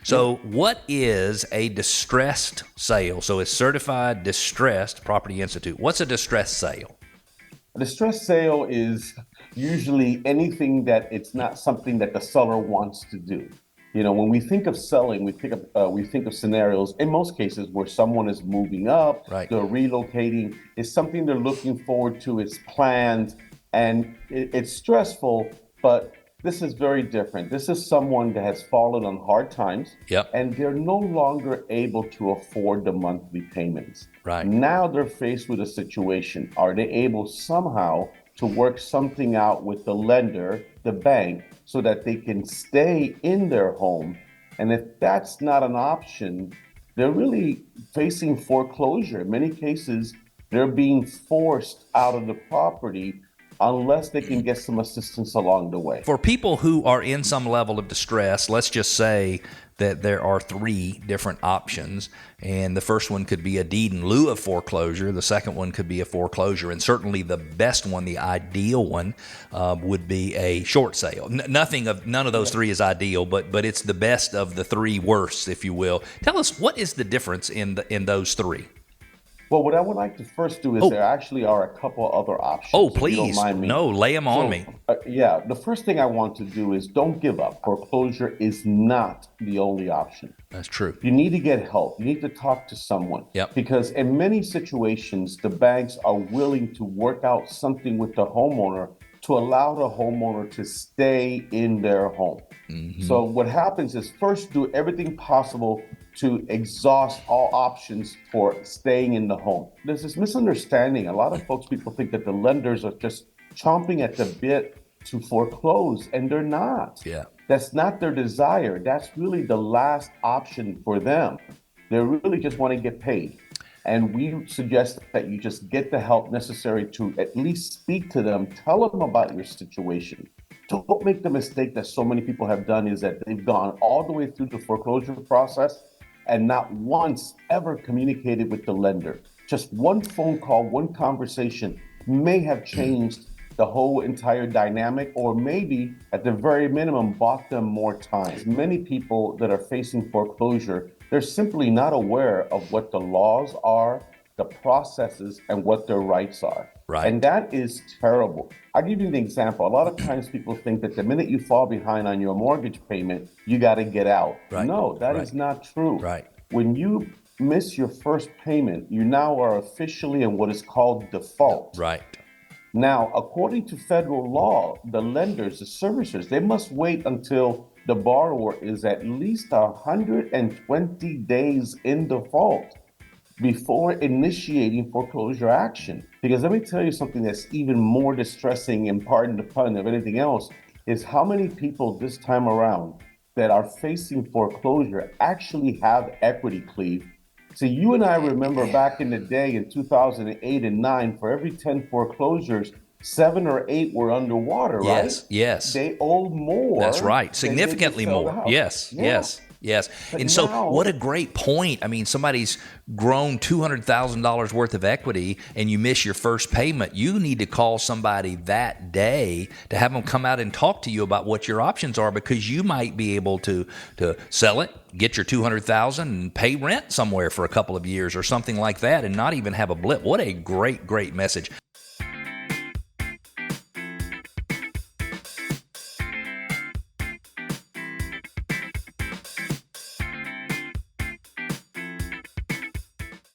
So what is a distressed sale? So it's certified distressed Property Institute. What's a distressed sale? A distressed sale is usually anything that it's not something that the seller wants to do. When we think of selling, we think of scenarios in most cases where someone is moving up, Right. they're relocating. It's something they're looking forward to. It's planned, and it's stressful. But this is very different. This is someone that has fallen on hard times, Yep. and they're no longer able to afford the monthly payments. Right. Now they're faced with a situation. Are they able somehow to work something out with the lender, the bank, so that they can stay in their home? And if that's not an option, they're really facing foreclosure. In many cases, they're being forced out of the property unless they can get some assistance along the way. For people who are in some level of distress, let's just say that there are three different options, and the first one could be a deed in lieu of foreclosure. The second one could be a foreclosure, and certainly the best one, the ideal one, would be a short sale. None of those three is ideal, but it's the best of the three worst, if you will. Tell us, what is the difference in those three? Well, what I would like to first do is there actually are a couple other options. Oh, if you please. don't mind me. No, lay them on me. Yeah, the first thing I want to do is don't give up. Foreclosure is not the only option. That's true. You need to get help. You need to talk to someone. Yep. Because in many situations, the banks are willing to work out something with the homeowner to allow the homeowner to stay in their home. Mm-hmm. So what happens is first do everything possible to exhaust all options for staying in the home. There's this misunderstanding. A lot of people think that the lenders are just chomping at the bit to foreclose, and they're not. Yeah. That's not their desire. That's really the last option for them. They really just want to get paid. And we suggest that you just get the help necessary to at least speak to them, tell them about your situation. Don't make the mistake that so many people have done, is that they've gone all the way through the foreclosure process and not once ever communicated with the lender. Just one phone call, one conversation may have changed the whole entire dynamic, or maybe at the very minimum bought them more time. Many people that are facing foreclosure, they're simply not aware of what the laws are, the processes, and what their rights are. Right. And that is terrible. I'll give you an example. A lot of times people think that the minute you fall behind on your mortgage payment, you got to get out. Right. No, that is not true. Right. When you miss your first payment, you now are officially in what is called default. Right. Now, according to federal law, the lenders, the servicers, they must wait until the borrower is at least 120 days in default before initiating foreclosure action. Because let me tell you something that's even more distressing, and pardon the pun of anything else, is how many people this time around that are facing foreclosure actually have equity, Cleve. So you and I remember back in the day in 2008 and 9, for every 10 foreclosures, 7 or 8 were underwater, right? Yes. They owed more. That's right. Significantly more. Yes. But And so what a great point. I mean, somebody's grown $200,000 worth of equity and you miss your first payment. You need to call somebody that day to have them come out and talk to you about what your options are, because you might be able to sell it, get your $200,000 and pay rent somewhere for a couple of years or something like that, and not even have a blip. What a great message.